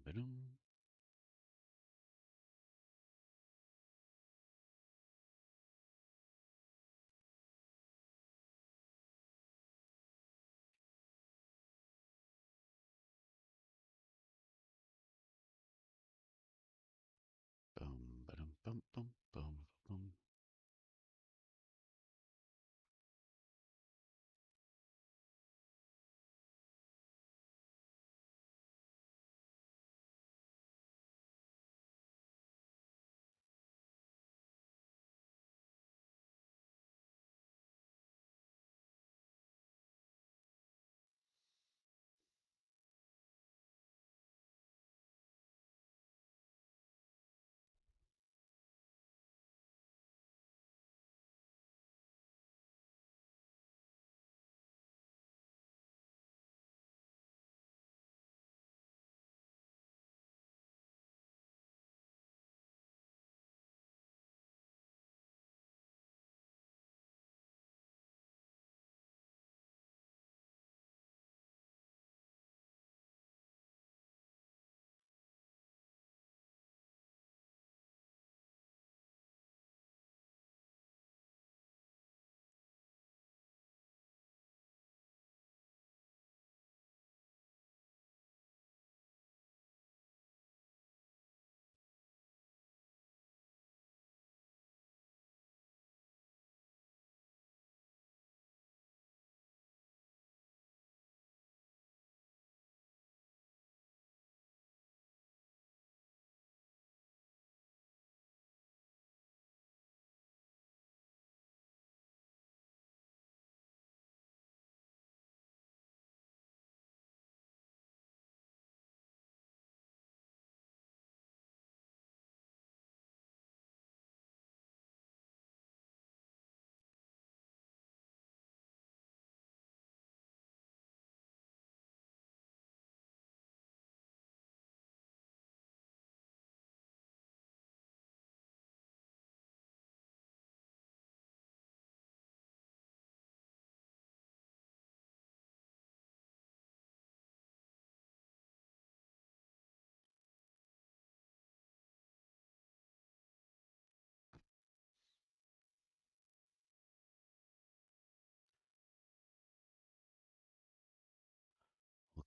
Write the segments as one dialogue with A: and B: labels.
A: Ba-dum. Boom, ba-dum, bum, bum, bum, bum.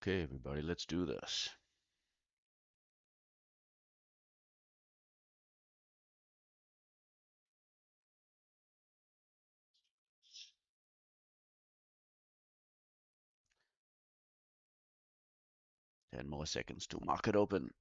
A: Okay, everybody, let's do this. Ten more seconds to market open.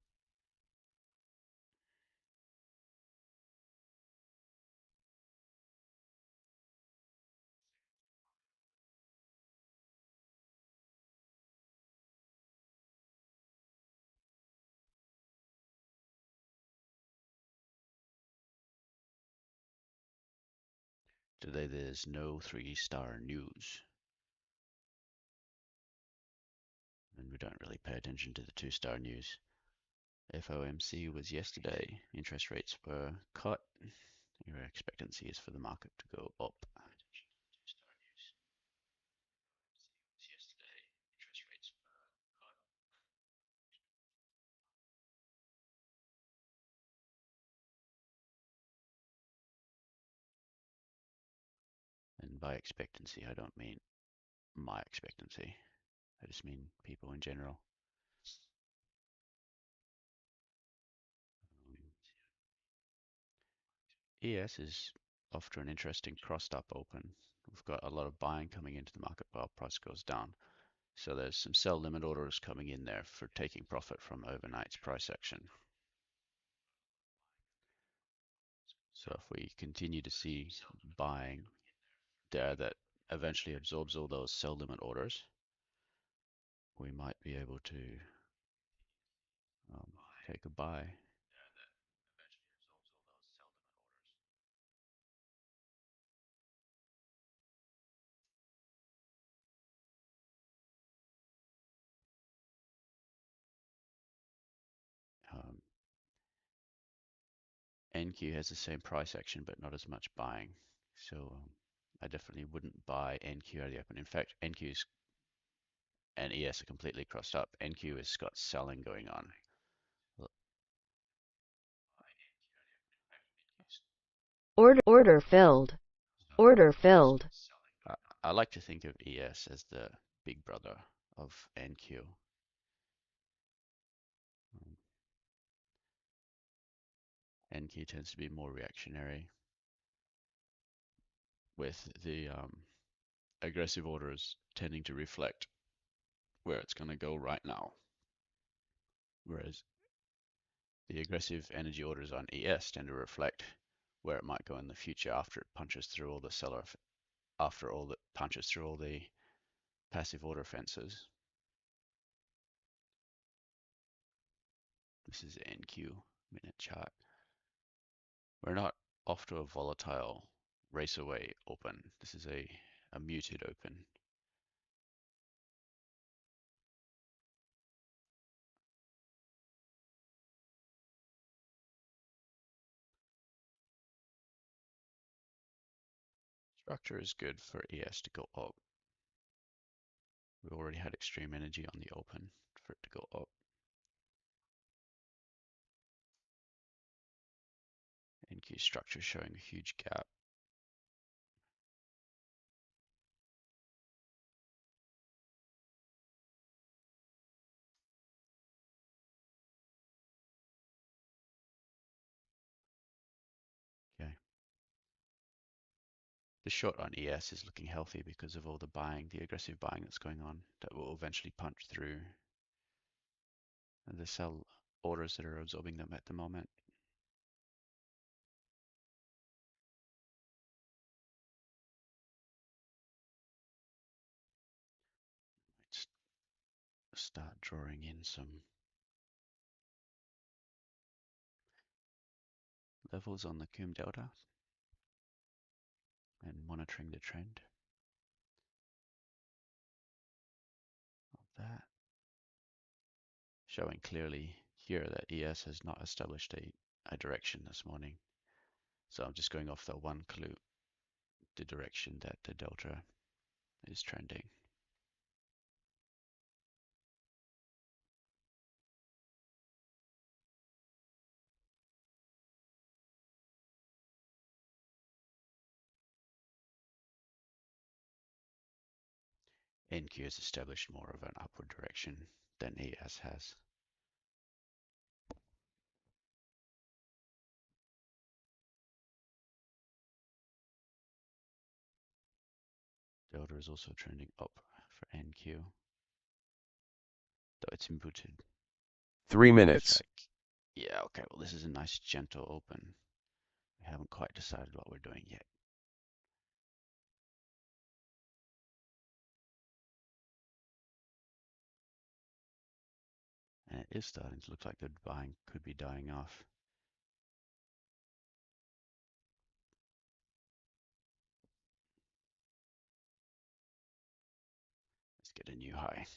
A: Today there's no 3-star news, and we don't really pay attention to the 2-star news. FOMC was yesterday. Interest rates were cut. Your expectancy is for the market to go up. And by expectancy, I don't mean my expectancy. I just mean people in general. ES is after an interesting crossed up open. We've got a lot of buying coming into the market while price goes down. So there's some sell limit orders coming in there for taking profit from overnight's price action. So if we continue to see buying there that eventually absorbs all those sell limit orders, we might be able to take a buy. Um, NQ has the same price action, but not as much buying. So I definitely wouldn't buy NQ out of the open. In fact, NQ's and ES are completely crossed up. NQ has got selling going on.
B: Order filled. Order filled.
A: I like to think of ES as the big brother of NQ. Um, NQ tends to be more reactionary, with the aggressive orders tending to reflect where it's going to go right now, whereas the aggressive energy orders on ES tend to reflect where it might go in the future after it punches through all the punches through all the passive order fences. This is the NQ minute chart. We're not off to a volatile race away open. This is a muted open. Structure is good for ES to go up. We already had extreme energy on the open for it to go up. NQ structure showing a huge gap. Okay. The short on ES is looking healthy because of all the buying, the aggressive buying that's going on that will eventually punch through the sell orders that are absorbing them at the moment. Let's start drawing in some levels on the Coombe Delta and monitoring the trend of that. Showing clearly here that ES has not established a direction this morning. So I'm just going off the one clue, the direction that the delta is trending. NQ has established more of an upward direction than ES has. Delta is also trending up for NQ, though it's inputted.
C: 3 minutes.
A: Yeah, okay, well this is a nice gentle open. We haven't quite decided what we're doing yet. And it is starting to look like the buying could be dying off. Let's get a new high.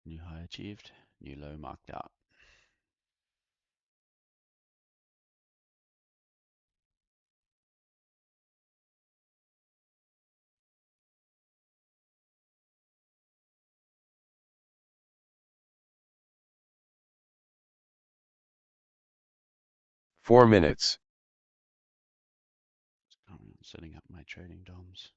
A: New high achieved, new low marked out.
C: Four minutes.
A: I'm setting up my trading DOMs.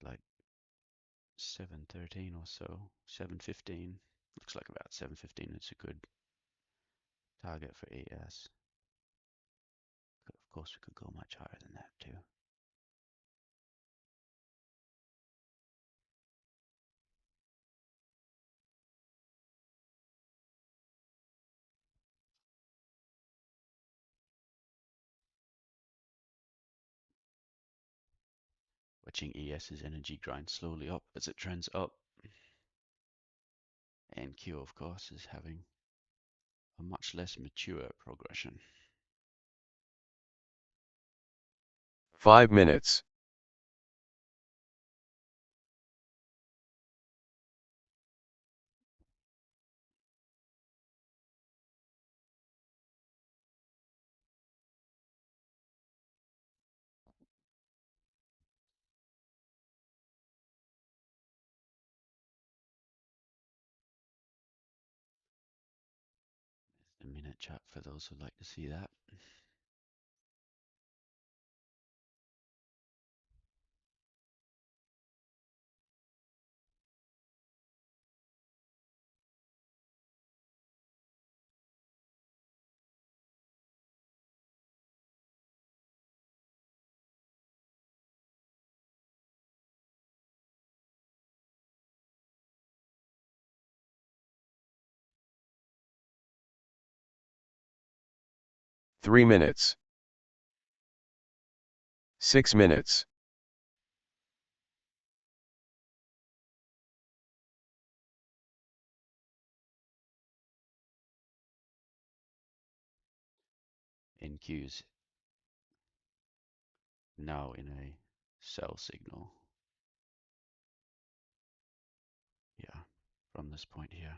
A: Looks like 7:13 or so, 7:15. Looks like about 7:15 is a good target for ES. Of course, we could go much higher than that too. Watching ES's energy grind slowly up as it trends up. NQ, of course, is having a much less mature progression.
C: 5 minutes.
A: 2-minute chart for those who'd like to see that.
C: Three minutes. 6 minutes.
A: NQ's now in a sell signal. Yeah, from this point here.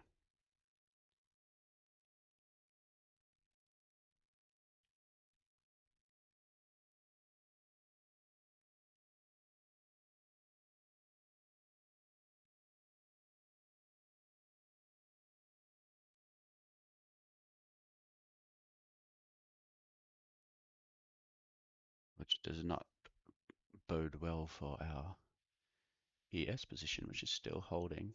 A: Which does not bode well for our ES position, which is still holding.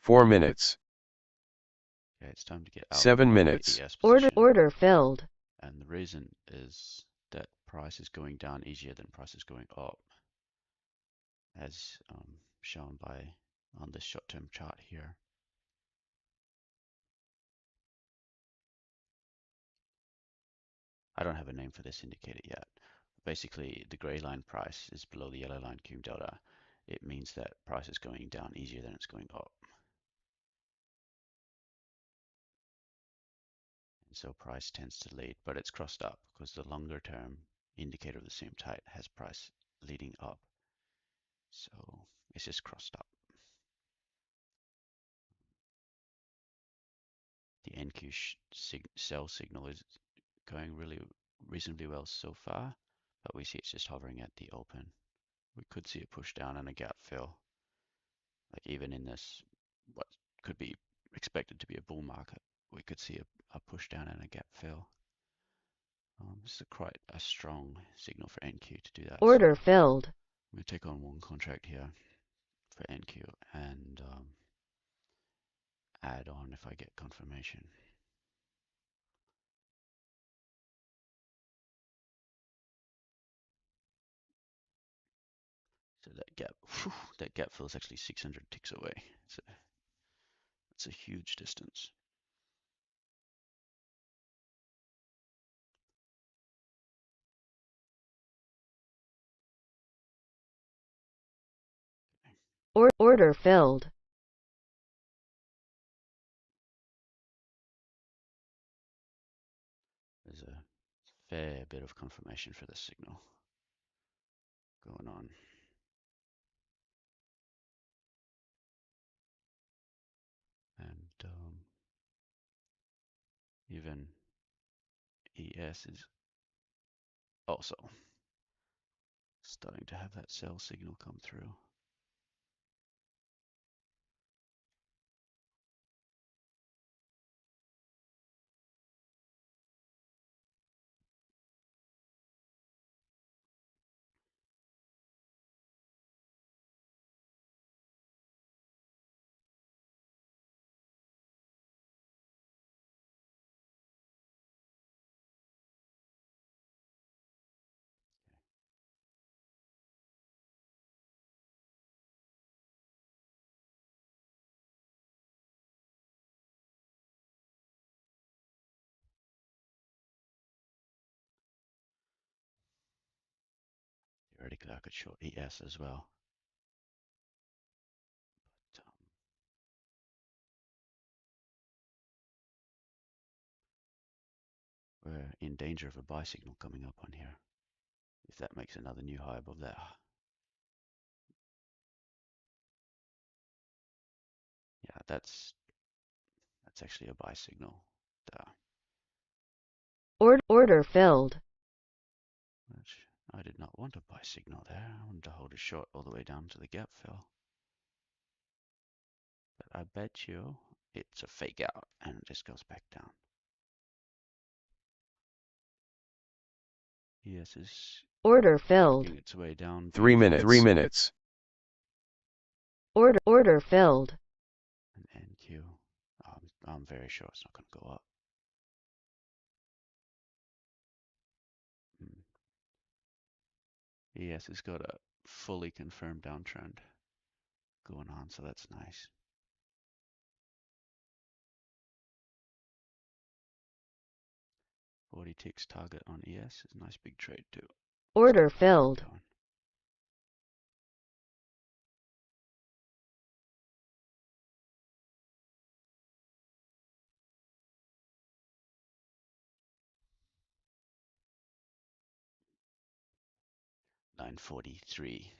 C: 4 minutes.
A: Okay, it's time to get out
C: 7
A: of the
C: minutes.
A: ES
B: Order,
A: position.
B: order filled.
A: And the reason is that price is going down easier than price is going up, as shown by on this short-term chart here. I don't have a name for this indicator yet. Basically, the gray line price is below the yellow line cum delta. It means that price is going down easier than it's going up. And so price tends to lead, but it's crossed up because the longer term indicator of the same type has price leading up. So it's just crossed up. The NQ sell signal is going really reasonably well so far, but we see it's just hovering at the open. We could see a push down and a gap fill. Like even in this, what could be expected to be a bull market, we could see a push down and a gap fill. This is quite a strong signal for NQ to do that.
B: Order
A: So
B: filled.
A: I'm going to take on one contract here for NQ and add on if I get confirmation. So that gap fill is actually 600 ticks away. So it's a huge distance.
B: Order filled.
A: There's a fair bit of confirmation for this signal going on. And even ES is also starting to have that sell signal come through. Theoretically, I could short ES as well. But, we're in danger of a buy signal coming up on here. If that makes another new high above that. Yeah, that's actually a buy signal.
B: Order filled.
A: Which I did not want a buy signal there. I wanted to hold a short all the way down to the gap fill. I bet you it's a fake out and it just goes back down. ES is
B: Order filled.
A: working its way down.
C: 3 minutes. 3 minutes.
B: Order filled.
A: And NQ. I'm very sure it's not going to go up. ES has got a fully confirmed downtrend going on, so that's nice. Forty ticks target on ES is a nice big trade too.
B: Order filled.
A: Going. $9.43.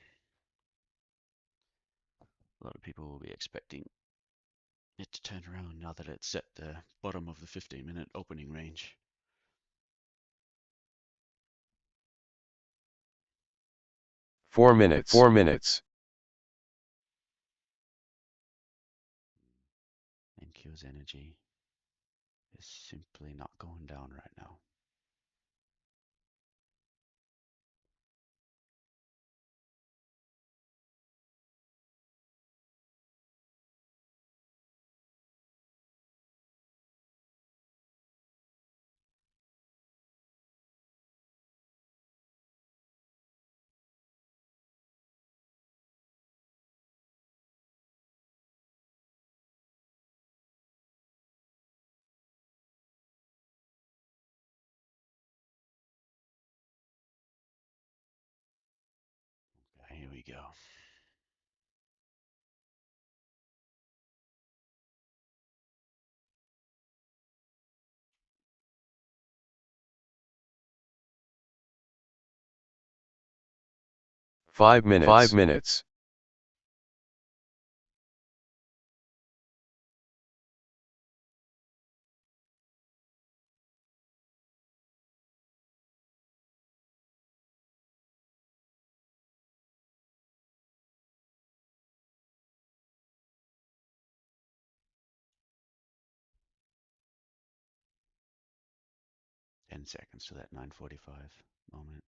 A: A lot of people will be expecting it to turn around now that it's at the bottom of the 15-minute opening range.
C: Four minutes. 4 minutes.
A: NQ's energy is simply not going down right now. Okay, here we go.
C: Five minutes. 5 minutes.
A: Ten seconds to that 9:45 moment.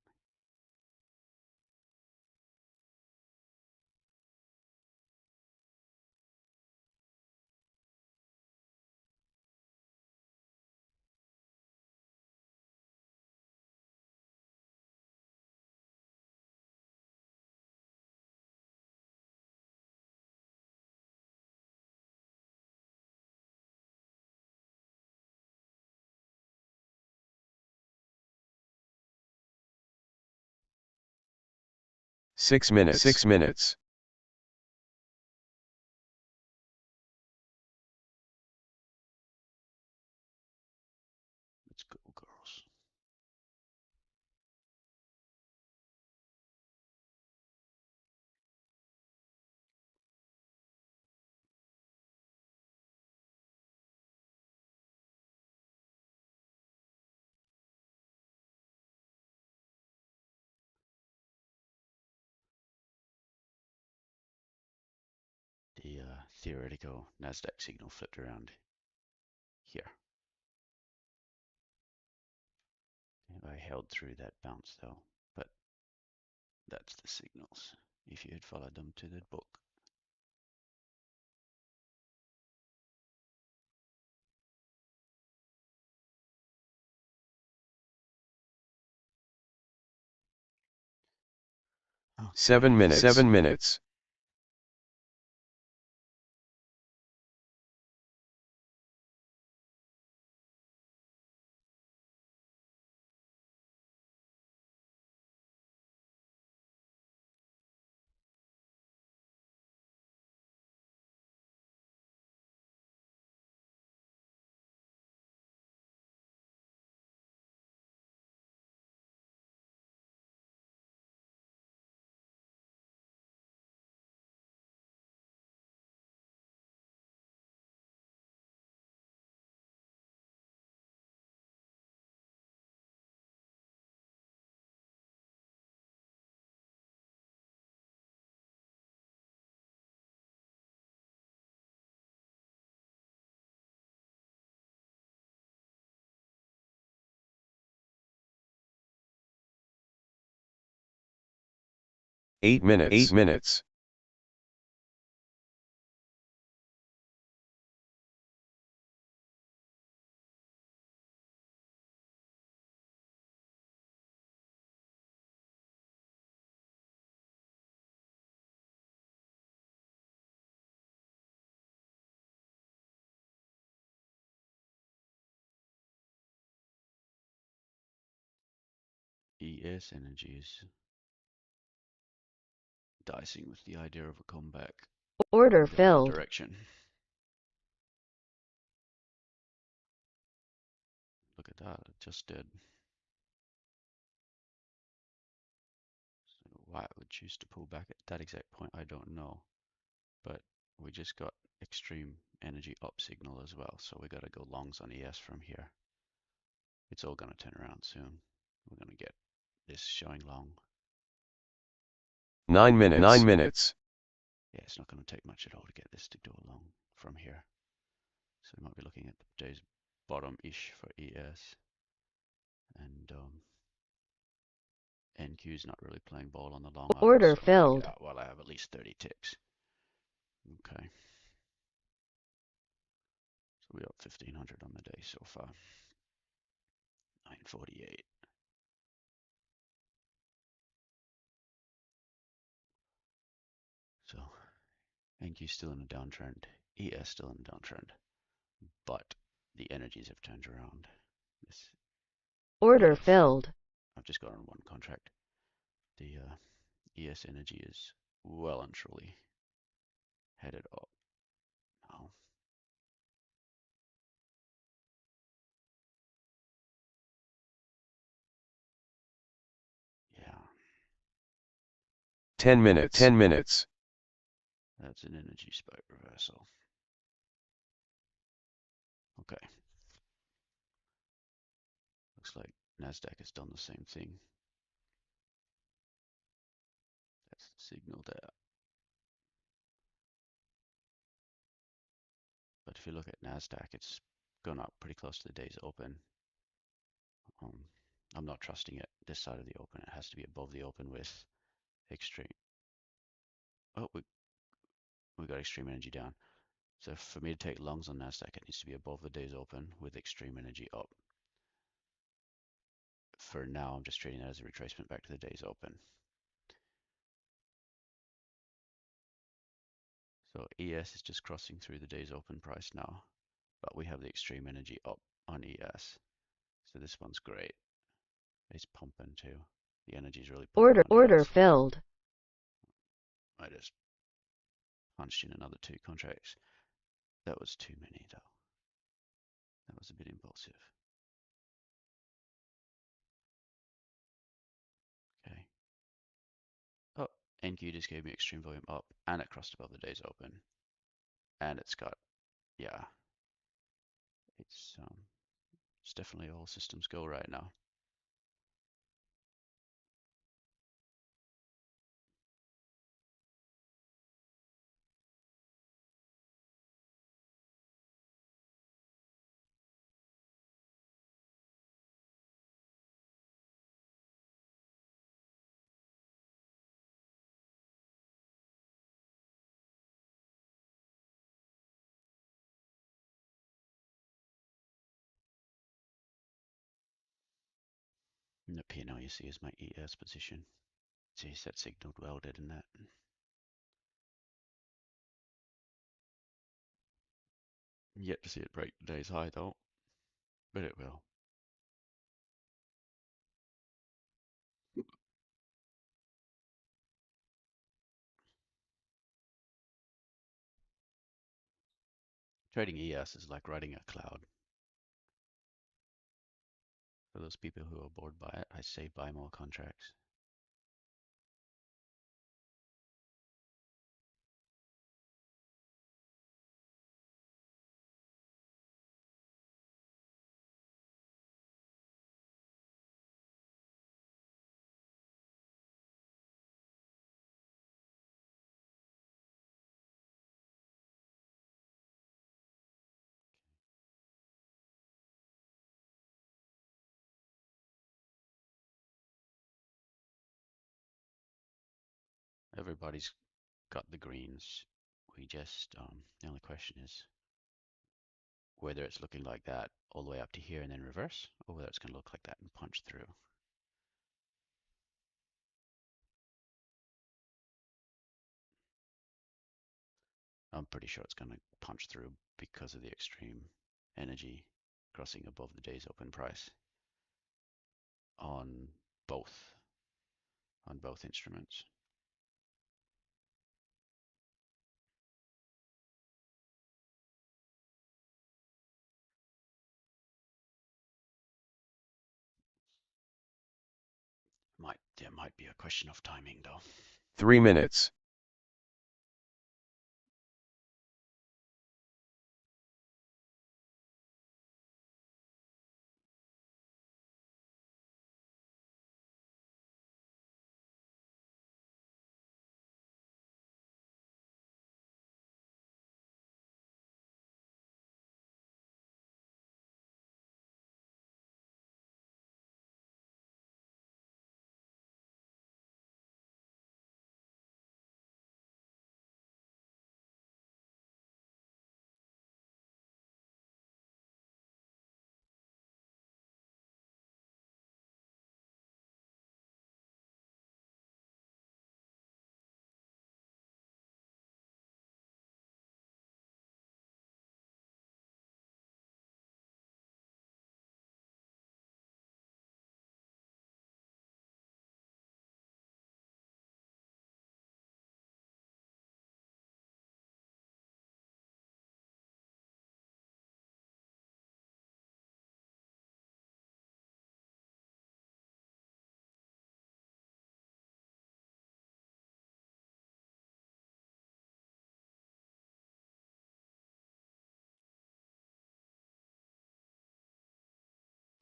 C: Six minutes. 6 minutes.
A: Let's go, girls. The theoretical Nasdaq signal flipped around here. I held through that bounce though, but that's the signals if you had followed them to the book. Okay.
C: 7 minutes. 7 minutes. 8 minutes. 8 minutes.
A: ES Energy is dicing with the idea of a comeback
B: Order
A: in the other
B: filled.
A: direction. Look at that, it just did. So why it would choose to pull back at that exact point, I don't know. But we just got extreme energy up signal as well, so we got to go longs on ES from here. It's all going to turn around soon. We're going to get this showing long.
C: 9 minutes. 9 minutes.
A: Yeah, it's not going to take much at all to get this to go long from here. So we might be looking at today's bottom-ish for ES. And NQ is not really playing ball on the long either,
B: Order
A: so I'm going to
B: filled.
A: get out while I have at least 30 ticks. Okay. So we're up 1500 on the day so far. 948. So NQ still in a downtrend, ES still in a downtrend, but the energies have turned around. This
B: Order
A: ES,
B: filled.
A: I've just got on one contract. The ES energy is well and truly headed up now. Yeah,
C: 10 minutes. 10 minutes.
A: that's an energy spike reversal. Okay. Looks like NASDAQ has done the same thing. That's the signal there. But if you look at NASDAQ, it's gone up pretty close to the day's open. Um, I'm not trusting it this side of the open. It has to be above the open with extreme. Oh, we got extreme energy down. So for me to take longs on NASDAQ, it needs to be above the day's open with extreme energy up. For now, I'm just trading that as a retracement back to the day's open. So ES is just crossing through the day's open price now, but we have the extreme energy up on ES. So this one's great. It's pumping too. The energy is really pumping on
B: Order
A: ES.
B: filled.
A: I just punched in another 2 contracts. That was too many though. That was a bit impulsive. Okay. Oh, NQ just gave me extreme volume up and it crossed above the day's open. And it's got, yeah, it's definitely all systems go right now. And the P&L you see is my ES position. Geez, that signaled well, didn't it? Yet to see it break today's high though, but it will. Trading ES is like riding a cloud. For those people who are bored by it, I say buy more contracts. everybody's got the greens. We just, the only question is whether it's looking like that all the way up to here and then reverse, or whether it's going to look like that and punch through. I'm pretty sure it's going to punch through because of the extreme energy crossing above the day's open price on both instruments. There might be a question of timing though.
C: 3 minutes.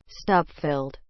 B: Stop filled.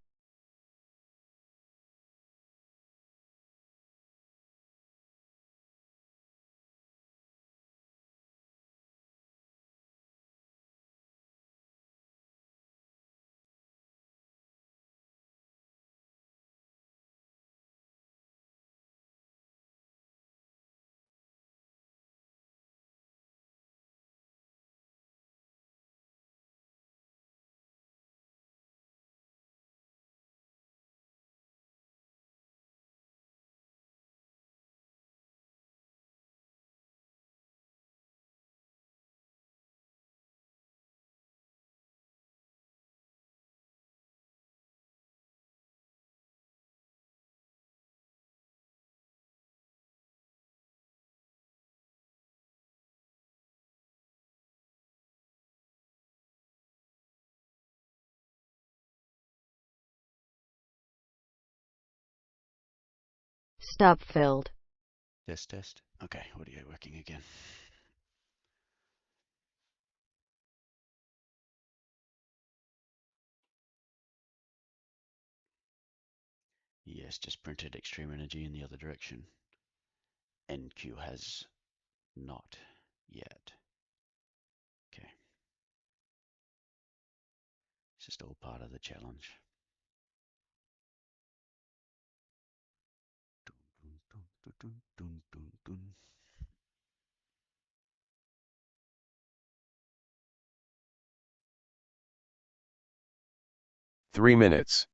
B: Stop filled.
A: Test. Okay, audio working again. Yes, just printed extreme energy in the other direction. NQ has not yet. Okay. It's just all part of the challenge.
C: 3 minutes.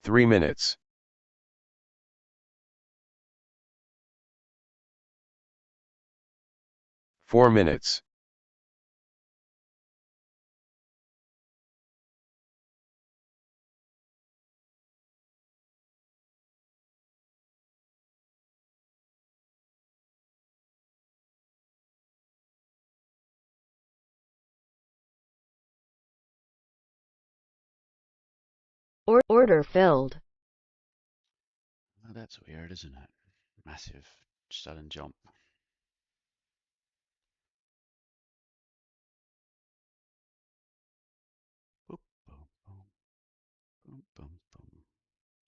C: Three minutes. 4 minutes.
B: Order filled.
A: Well, that's weird, isn't it? Massive sudden jump. Boop, boom, boom, boom, boom, boom.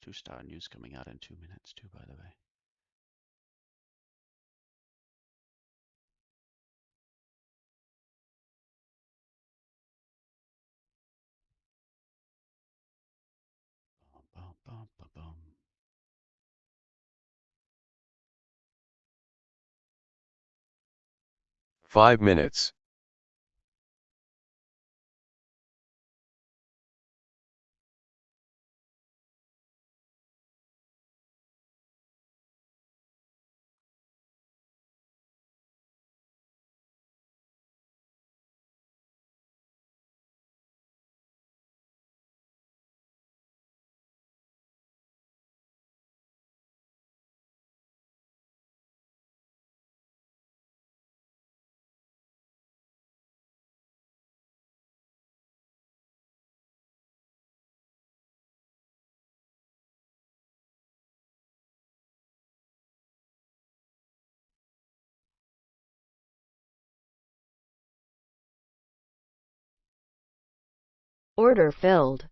A: 2-star news coming out in 2 minutes too, by the way. Boom, boom, boom, boom, boom.
C: 5 minutes.
B: Order filled.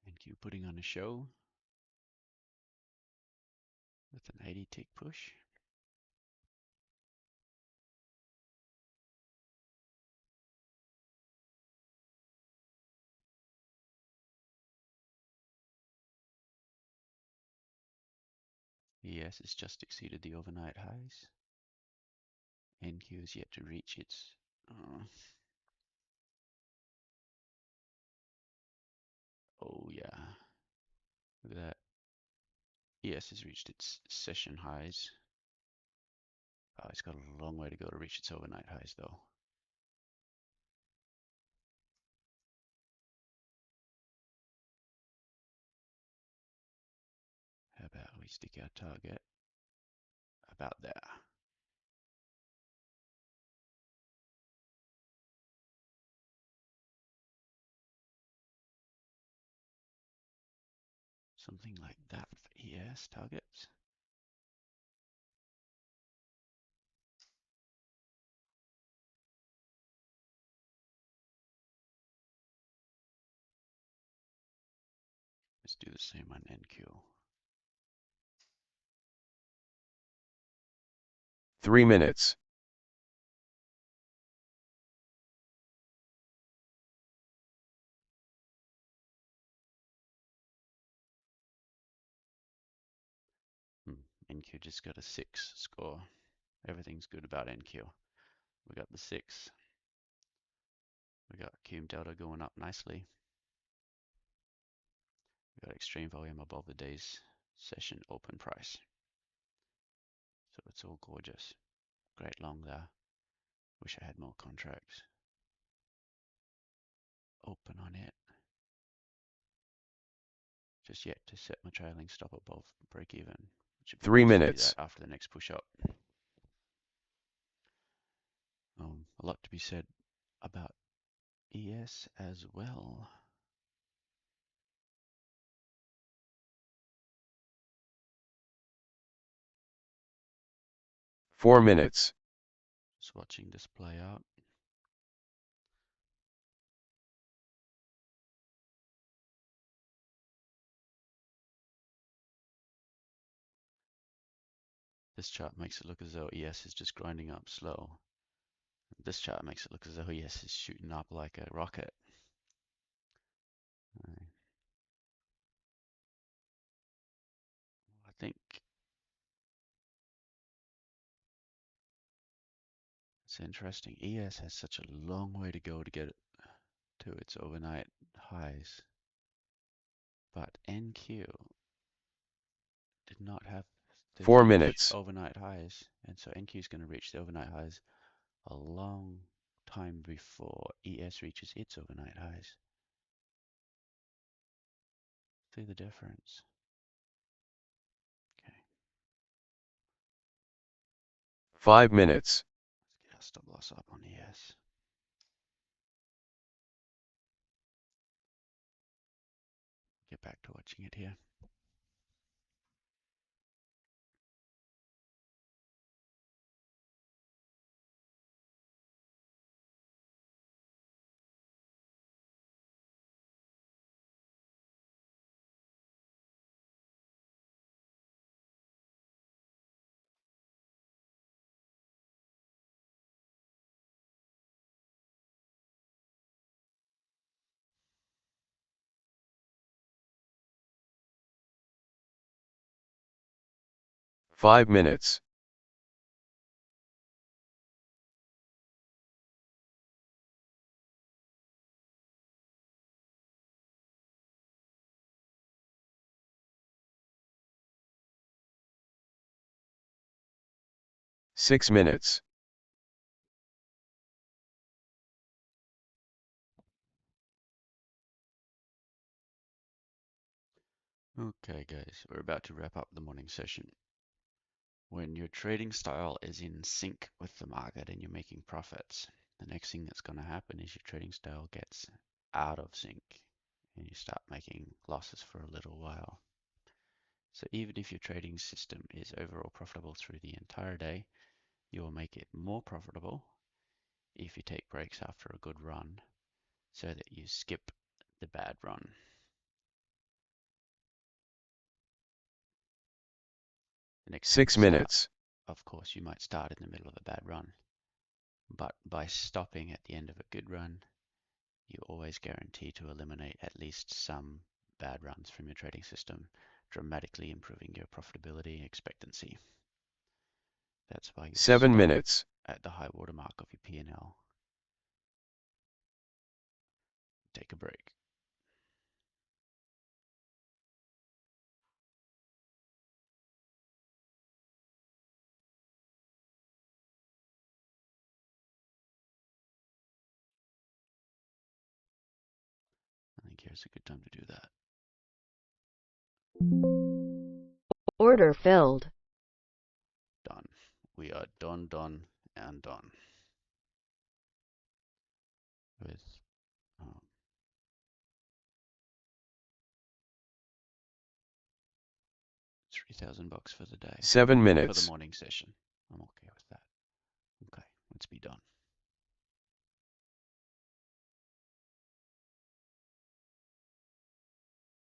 A: NQ putting on a show with an 80 tick push. ES has just exceeded the overnight highs. NQ is yet to reach its. Oh yeah, look at that. ES has reached its session highs. Oh, it's got a long way to go to reach its overnight highs though. How about we stick our target about there? Something like that for ES targets. Let's do the same on NQ.
C: 3 minutes.
A: NQ just got a 6 score. Everything's good about NQ. We got the 6. We got Cum Delta going up nicely. We got extreme volume above the day's session open price. So it's all gorgeous. Great long there. Wish I had more contracts open on it. Just yet to set my trailing stop above break even. Which would be
C: 3
A: nice to do
C: minutes.
A: that after the next push up. A lot to be said about ES as well.
C: Four minutes.
A: Just watching this play out. This chart makes it look as though ES is just grinding up slow. This chart makes it look as though ES is shooting up like a rocket. I think it's interesting. ES has such a long way to go to get it to its overnight highs, but NQ did not have the
C: 4 minutes.
A: huge overnight highs, and so NQ is going to reach the overnight highs a long time before ES reaches its overnight highs. See the difference? Okay,
C: 5 minutes.
A: let's get our stop loss up on ES. Get back to watching it here.
C: Five minutes. 6 minutes.
A: Okay, guys, we're about to wrap up the morning session. When your trading style is in sync with the market and you're making profits, the next thing that's going to happen is your trading style gets out of sync and you start making losses for a little while. So even if your trading system is overall profitable through the entire day, you will make it more profitable if you take breaks after a good run so that you skip the bad run. The next time you
C: 6
A: start,
C: minutes.
A: of course, you might start in the middle of a bad run, but by stopping at the end of a good run, you always guarantee to eliminate at least some bad runs from your trading system, dramatically improving your profitability and expectancy. That's why you
C: 7
A: stop
C: minutes.
A: at the high water mark of your P&L. Take a break. I think here's a good time to do that.
B: Order filled.
A: Done. We are done, and done with 3,000 bucks for the day,
C: 7
A: for the
C: minutes.
A: morning session. I'm okay with that. Okay, let's be done.